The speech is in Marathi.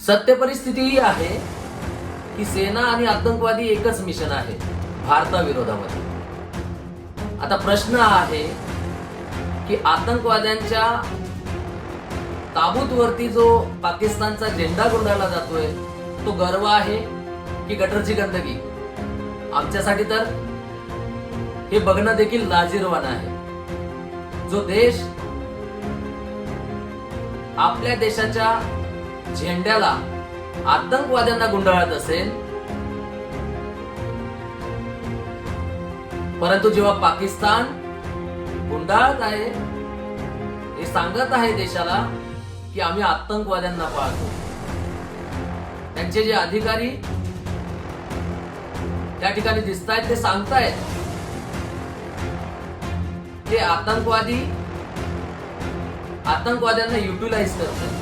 सत्य परिस्थिती ही आहे की सेना आणि आतंकवादी एकच मिशन आहे भारताविरोधामध्ये. आता प्रश्न आहे की आतंकवाद्यांच्या ताबूतवरती जो पाकिस्तानचा झेंडा गुंडाळला जातोय तो गर्व आहे की गटरची गंदगी. आमच्यासाठी तर हे बघणं देखील लाजिरवाणं आहे. जो देश आपल्या देशाच्या झेंड्याला आतंकवाद्यांना गुंडाळत असेल, परंतु जेव्हा पाकिस्तान गुंडाळत आहे, हे सांगत आहे देशाला की आम्ही आतंकवाद्यांना पाळतो, त्यांचे जे अधिकारी त्या ठिकाणी दिसत आहेत ते सांगतायत ते आतंकवाद्यांना युटिलाइज करतात.